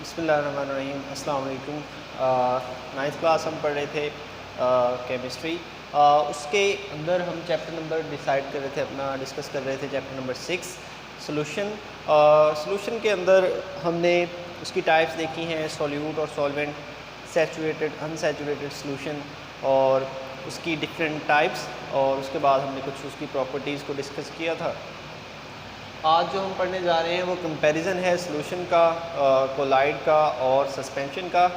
बिस्मिल्लाहिर्रहमानिर्रहीम। अस्सलाम वालेकुम। नाइन्थ क्लास हम पढ़ रहे थे केमिस्ट्री। उसके अंदर हम चैप्टर नंबर डिसाइड कर रहे थे, अपना डिस्कस कर रहे थे चैप्टर नंबर 6 सोल्यूशन। सोल्यूशन के अंदर हमने उसकी टाइप्स देखी हैं, सॉल्यूट और सॉल्वेंट, सैचुरेटेड, अनसैचुरेटेड सोल्यूशन और उसकी डिफरेंट टाइप्स, और उसके बाद हमने कुछ उसकी प्रॉपर्टीज़ को डिस्कस किया था। आज जो हम पढ़ने जा रहे हैं वो कंपैरिजन है सोल्यूशन का, कोलाइड का और सस्पेंशन का।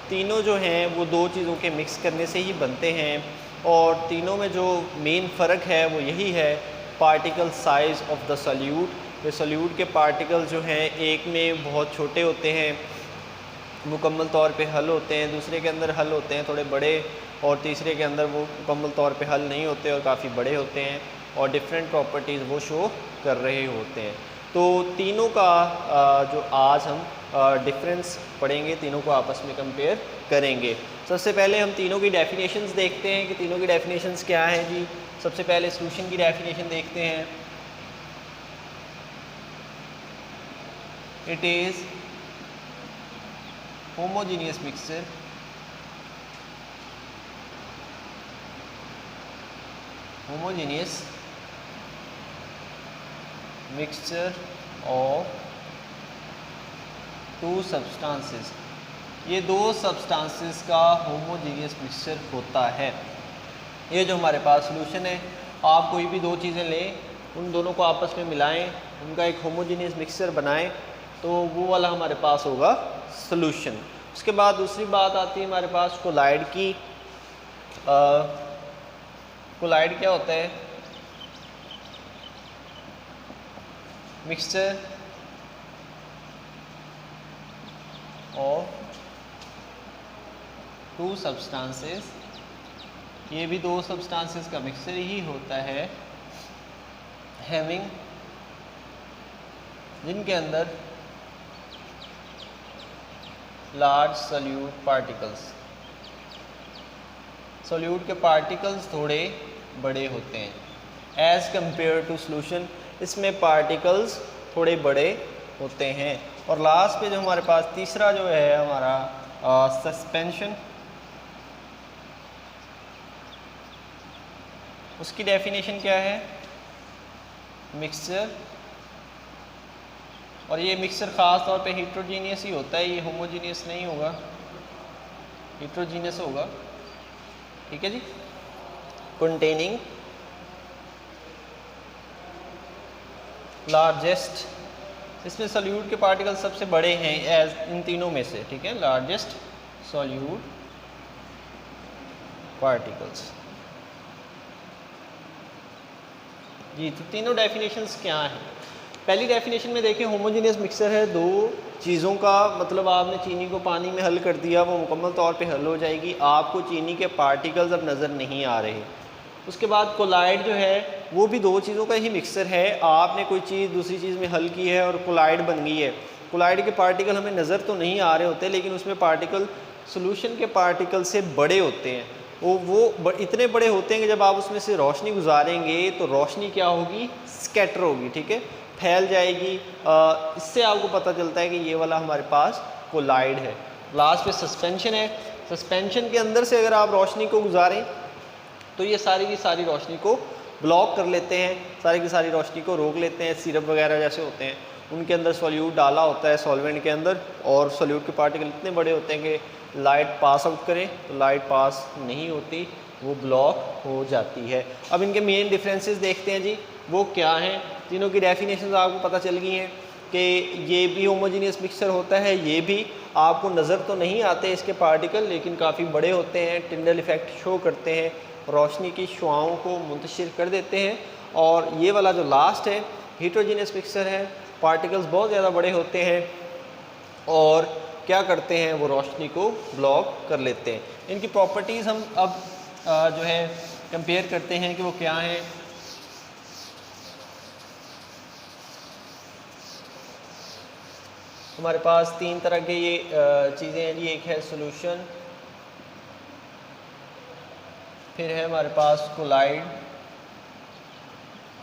तीनों जो हैं वो दो चीज़ों के मिक्स करने से ही बनते हैं, और तीनों में जो मेन फ़र्क है वो यही है, particle size of the solute. ये सॉल्यूट के पार्टिकल जो हैं, एक में बहुत छोटे होते हैं, मुकम्मल तौर पे हल होते हैं, दूसरे के अंदर हल होते हैं थोड़े बड़े, और तीसरे के अंदर वो मुकम्मल तौर पे हल नहीं होते और काफ़ी बड़े होते हैं, और डिफरेंट प्रॉपर्टीज़ वो शो कर रहे होते हैं। तो तीनों का जो आज हम डिफरेंस पढ़ेंगे, तीनों को आपस में कंपेयर करेंगे। सबसे पहले हम तीनों की डेफिनेशंस देखते हैं कि तीनों की डेफिनेशंस क्या हैं जी। सबसे पहले सॉल्यूशन की डेफिनेशन देखते हैं। It is homogeneous mixture of two substances। ये दो सब्सटेंसेस का होमोजीनियस मिक्सचर होता है। ये जो हमारे पास सॉल्यूशन है, आप कोई भी दो चीज़ें लें, उन दोनों को आपस में मिलाएं, उनका एक होमोजीनियस मिक्सचर बनाएं, तो वो वाला हमारे पास होगा सॉल्यूशन। उसके बाद दूसरी बात आती है हमारे पास कोलाइड की। कोलाइड क्या होता है? Mixture of to substances. ये भी दो सब्सटेंसेस का मिक्सचर ही होता है, हैविंग, जिनके अंदर लार्ज सॉल्यूट पार्टिकल्स, सॉल्यूट के पार्टिकल्स थोड़े बड़े होते हैं एज़ कंपेयर टू सॉल्यूशन। इसमें पार्टिकल्स थोड़े बड़े होते हैं। और लास्ट पे जो हमारे पास तीसरा जो है हमारा सस्पेंशन, उसकी डेफिनेशन क्या है? मिक्सचर, और ये मिक्सचर ख़ास तौर पे हेट्रोजीनियस ही होता है, ये होमोजीनियस नहीं होगा, हेट्रोजीनियस होगा। ठीक है जी। कंटेनिंग लार्जेस्ट, इसमें सॉल्यूट के पार्टिकल सबसे बड़े हैं एज इन तीनों में से। ठीक है, लार्जेस्ट सॉल्यूट पार्टिकल्स जी। तो तीनों डेफिनेशंस क्या हैं? पहली डेफिनेशन में देखें, होमोजीनियस मिक्सचर है दो चीज़ों का, मतलब आपने चीनी को पानी में हल कर दिया, वो मुकम्मल तौर पे हल हो जाएगी, आपको चीनी के पार्टिकल्स अब नज़र नहीं आ रहे। उसके बाद कोलाइड जो है वो भी दो चीज़ों का ही मिक्सचर है, आपने कोई चीज़ दूसरी चीज़ में हल की है और कोलाइड बन गई है। कोलाइड के पार्टिकल हमें नज़र तो नहीं आ रहे होते, लेकिन उसमें पार्टिकल सोल्यूशन के पार्टिकल से बड़े होते हैं। वो इतने बड़े होते हैं कि जब आप उसमें से रोशनी गुजारेंगे तो रोशनी क्या होगी? स्कैटर होगी। ठीक है, फैल जाएगी। इससे आपको पता चलता है कि ये वाला हमारे पास कोलाइड है। लास्ट पे सस्पेंशन है। सस्पेंशन के अंदर से अगर आप रोशनी को गुजारें तो ये सारी की सारी रोशनी को ब्लॉक कर लेते हैं, सारी की सारी रोशनी को रोक लेते हैं। सिरप वगैरह जैसे होते हैं, उनके अंदर सॉल्यूट डाला होता है सॉल्वेंट के अंदर, और सॉल्यूट के पार्टिकल इतने बड़े होते हैं कि लाइट पास आउट करें तो लाइट पास नहीं होती, वो ब्लॉक हो जाती है। अब इनके मेन डिफरेंसेस देखते हैं जी, वो क्या हैं। तीनों की डेफिनेशन आपको पता चल गई हैं कि ये भी होमोजीनियस मिक्सचर होता है, ये भी आपको नज़र तो नहीं आते इसके पार्टिकल, लेकिन काफ़ी बड़े होते हैं, टिंडल इफेक्ट शो करते हैं, रोशनी की शुआओं को मुंतशिर कर देते हैं। और ये वाला जो लास्ट है हेट्रोजीनियस मिक्सचर है, पार्टिकल्स बहुत ज़्यादा बड़े होते हैं और क्या करते हैं, वो रोशनी को ब्लॉक कर लेते हैं। इनकी प्रॉपर्टीज़ हम अब जो है कंपेयर करते हैं कि वो क्या हैं। हमारे पास तीन तरह के ये चीज़ें हैं जी। एक है सॉल्यूशन, फिर है हमारे पास कोलाइड,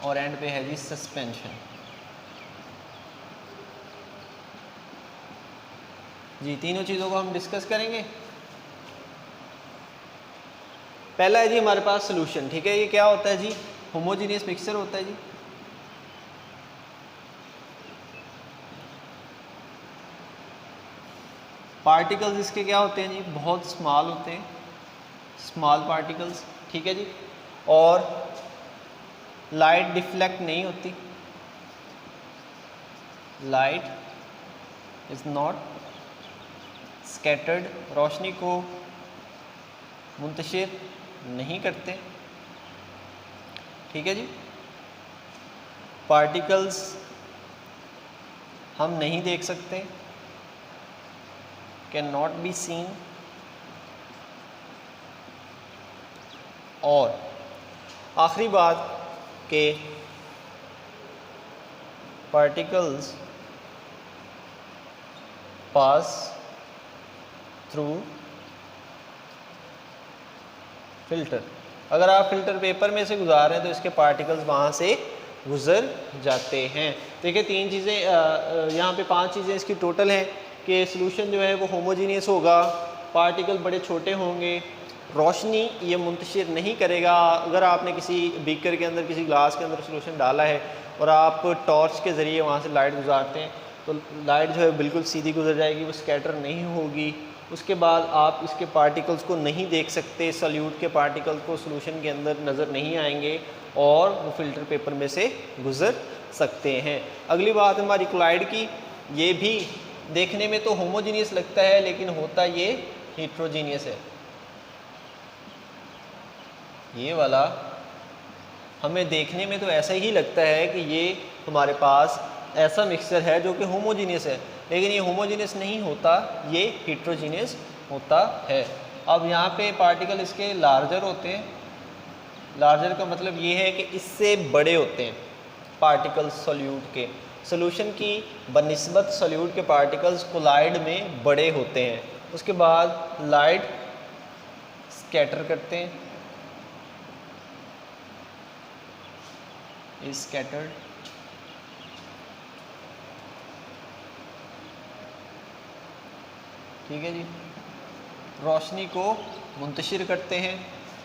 और एंड पे है जी सस्पेंशन। जी तीनों चीज़ों को हम डिस्कस करेंगे। पहला है जी हमारे पास सोल्यूशन, ठीक है। ये क्या होता है जी? होमोजीनियस मिक्सचर होता है जी। पार्टिकल्स इसके क्या होते हैं जी? बहुत स्मॉल होते हैं, स्मॉल पार्टिकल्स, ठीक है जी। और लाइट डिफ्लेक्ट नहीं होती, लाइट इज नॉट स्कैटर्ड, रोशनी को मुंतशिर नहीं करते, ठीक है जी। पार्टिकल्स हम नहीं देख सकते, कैन नॉट बी सीन। और आखिरी बात के पार्टिकल्स पास थ्रू फिल्टर। अगर आप फिल्टर पेपर में से गुजार रहे हैं तो इसके पार्टिकल्स वहाँ से गुज़र जाते हैं। देखिए तीन चीज़ें, यहाँ पे पांच चीज़ें इसकी टोटल हैं कि सॉल्यूशन जो है वो होमोजीनियस होगा, पार्टिकल बड़े छोटे होंगे, रोशनी ये मुंतशिर नहीं करेगा। अगर आपने किसी बीकर के अंदर, किसी ग्लास के अंदर सॉल्यूशन डाला है और आप टॉर्च के ज़रिए वहाँ से लाइट गुजारते हैं तो लाइट जो है बिल्कुल सीधी गुजर जाएगी, वो स्कैटर नहीं होगी। उसके बाद आप इसके पार्टिकल्स को नहीं देख सकते, सॉल्यूट के पार्टिकल्स को सॉल्यूशन के अंदर नज़र नहीं आएंगे और वो फिल्टर पेपर में से गुज़र सकते हैं। अगली बात हमारी कोलाइड की, ये भी देखने में तो होमोजीनियस लगता है लेकिन होता ये हेट्रोजीनियस है। ये वाला हमें देखने में तो ऐसा ही लगता है कि ये हमारे पास ऐसा मिक्सचर है जो कि होमोजीनियस है, लेकिन ये होमोजीनियस नहीं होता, ये हेट्रोजीनियस होता है। अब यहाँ पे पार्टिकल इसके लार्जर होते हैं। लार्जर का मतलब ये है कि इससे बड़े होते हैं पार्टिकल्स सॉल्यूट के। सॉल्यूशन की बनिस्बत सॉल्यूट के पार्टिकल्स कोलाइड में बड़े होते हैं। उसके बाद लाइट स्कैटर करते हैं, इज स्कैटर्ड, ठीक है जी, रोशनी को मुंतशिर करते हैं।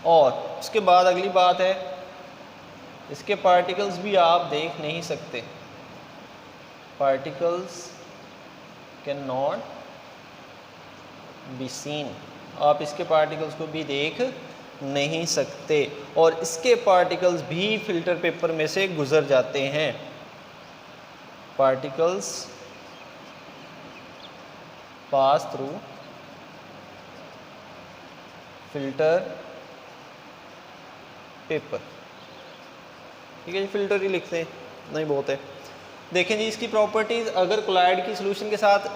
और उसके बाद अगली बात है, इसके पार्टिकल्स भी आप देख नहीं सकते, particles can not be seen, आप इसके पार्टिकल्स को भी देख नहीं सकते। और इसके पार्टिकल्स भी फिल्टर पेपर में से गुजर जाते हैं। Particles pass through filter paper, ठीक है जी, फिल्टर ही लिखते हैं, नहीं बहुत है। देखें जी इसकी प्रॉपर्टीज़ अगर कोलाइड की सॉल्यूशन के साथ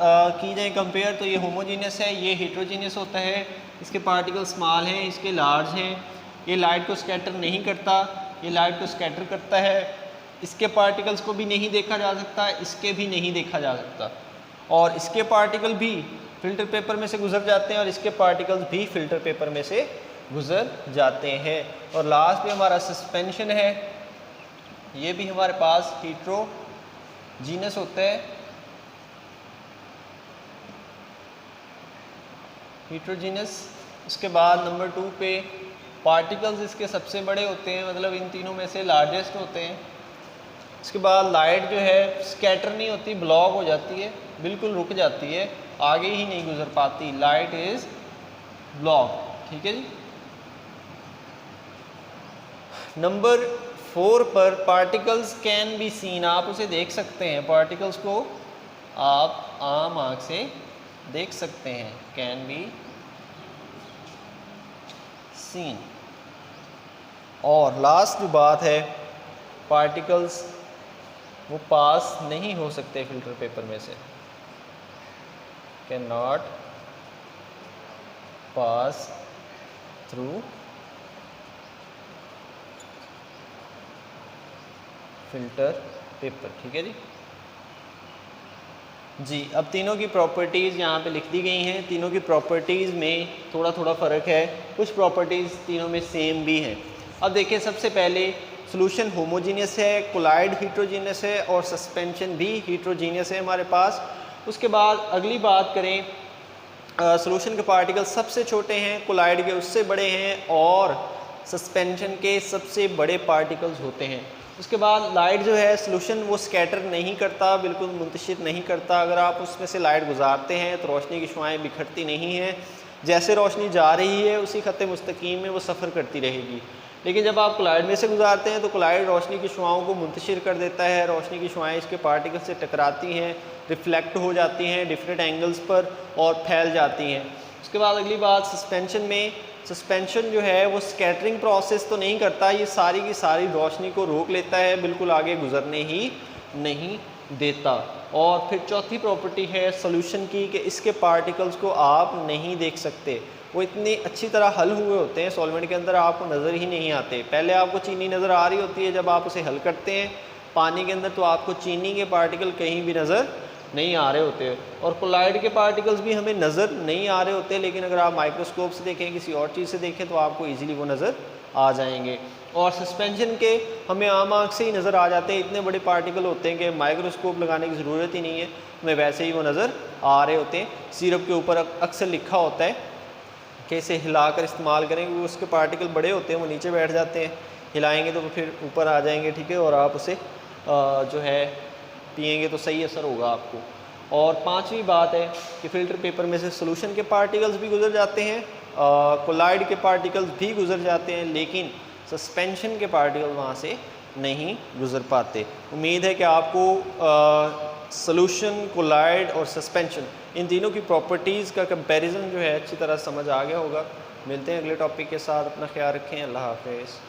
की जाए कंपेयर तो ये होमोजीनियस है, ये हेट्रोजीनियस होता है, इसके पार्टिकल स्मॉल हैं, इसके लार्ज हैं, ये लाइट को स्कैटर नहीं करता, ये लाइट को स्कैटर करता है, इसके पार्टिकल्स को भी नहीं देखा जा सकता, इसके भी नहीं देखा जा सकता, और इसके पार्टिकल भी फिल्टर पेपर में से गुजर जाते हैं और इसके पार्टिकल्स भी फिल्टर पेपर में से गुजर जाते हैं। और लास्ट में हमारा सस्पेंशन है, ये भी हमारे पास हेट्रोजीनियस होता है। हेट्रोजीनियस, उसके बाद नंबर 2 पे पार्टिकल्स इसके सबसे बड़े होते हैं, मतलब इन तीनों में से लार्जेस्ट होते हैं। इसके बाद लाइट जो है स्कैटर नहीं होती, ब्लॉक हो जाती है, बिल्कुल रुक जाती है, आगे ही नहीं गुजर पाती, लाइट इज ब्लॉक, ठीक है जी। नंबर 4 पर पार्टिकल्स कैन बी सीन, आप उसे देख सकते हैं, पार्टिकल्स को आप आम आँख से देख सकते हैं, कैन बी सीन। और लास्ट जो बात है, पार्टिकल्स वो पास नहीं हो सकते फिल्टर पेपर में से, can not pass through filter paper, ठीक है जी। जी अब तीनों की प्रॉपर्टीज़ यहाँ पे लिख दी गई हैं। तीनों की प्रॉपर्टीज़ में थोड़ा थोड़ा फ़र्क है, कुछ प्रॉपर्टीज़ तीनों में सेम भी हैं। अब देखिए सबसे पहले सॉल्यूशन होमोजीनियस है, कोलाइड हेट्रोजीनियस है और सस्पेंशन भी हेट्रोजीनियस है हमारे पास। उसके बाद अगली बात करें सोल्यूशन के पार्टिकल्स सबसे छोटे हैं, कोलाइड के उससे बड़े हैं, और सस्पेंशन के सबसे बड़े पार्टिकल्स होते हैं। उसके बाद लाइट जो है सोल्यूशन वो स्कैटर नहीं करता, बिल्कुल मुंतशिर नहीं करता। अगर आप उसमें से लाइट गुजारते हैं तो रोशनी की शुआएँ बिखरती नहीं हैं, जैसे रोशनी जा रही है उसी खत्ते मुस्तकीम में वो सफ़र करती रहेगी। लेकिन जब आप कोलाइड में से गुजारते हैं तो कोलाइड रोशनी की शुआओं को मुंतशिर कर देता है, रोशनी की शुआएँ इसके पार्टिकल से टकराती हैं, रिफ्लेक्ट हो जाती हैं डिफरेंट एंगल्स पर और फैल जाती हैं। उसके बाद अगली बात सस्पेंशन में, सस्पेंशन जो है वो स्कैटरिंग प्रोसेस तो नहीं करता, ये सारी की सारी रोशनी को रोक लेता है, बिल्कुल आगे गुजरने ही नहीं देता। और फिर चौथी प्रॉपर्टी है सॉल्यूशन की कि इसके पार्टिकल्स को आप नहीं देख सकते, वो इतनी अच्छी तरह हल हुए होते हैं सॉल्वेंट के अंदर, आपको नज़र ही नहीं आते। पहले आपको चीनी नज़र आ रही होती है, जब आप उसे हल करते हैं पानी के अंदर तो आपको चीनी के पार्टिकल कहीं भी नज़र नहीं आ रहे होते। और कोलाइड के पार्टिकल्स भी हमें नज़र नहीं आ रहे होते, लेकिन अगर आप माइक्रोस्कोप से देखें, किसी और चीज़ से देखें तो आपको ईज़िली वो नज़र आ जाएंगे। और सस्पेंशन के हमें आम आँख से ही नज़र आ जाते हैं, इतने बड़े पार्टिकल होते हैं कि माइक्रोस्कोप लगाने की ज़रूरत ही नहीं है, हमें वैसे ही वो नज़र आ रहे होते हैं। सिरप के ऊपर अक्सर लिखा होता है कि इसे हिलाकर इस्तेमाल करें, क्योंकि उसके पार्टिकल बड़े होते हैं, वो नीचे बैठ जाते हैं, हिलाएंगे तो फिर ऊपर आ जाएंगे, ठीक है, और आप उसे जो है पिएंगे तो सही असर होगा आपको। और पांचवी बात है कि फ़िल्टर पेपर में से सॉल्यूशन के पार्टिकल्स भी गुजर जाते हैं, कोलाइड के पार्टिकल्स भी गुजर जाते हैं, लेकिन सस्पेंशन के पार्टिकल वहाँ से नहीं गुजर पाते। उम्मीद है कि आपको सॉल्यूशन, कोलाइड और सस्पेंशन इन तीनों की प्रॉपर्टीज़ का कंपैरिजन जो है अच्छी तरह समझ आ गया होगा। मिलते हैं अगले टॉपिक के साथ, अपना ख्याल रखें, अल्लाह हाफ़िज़।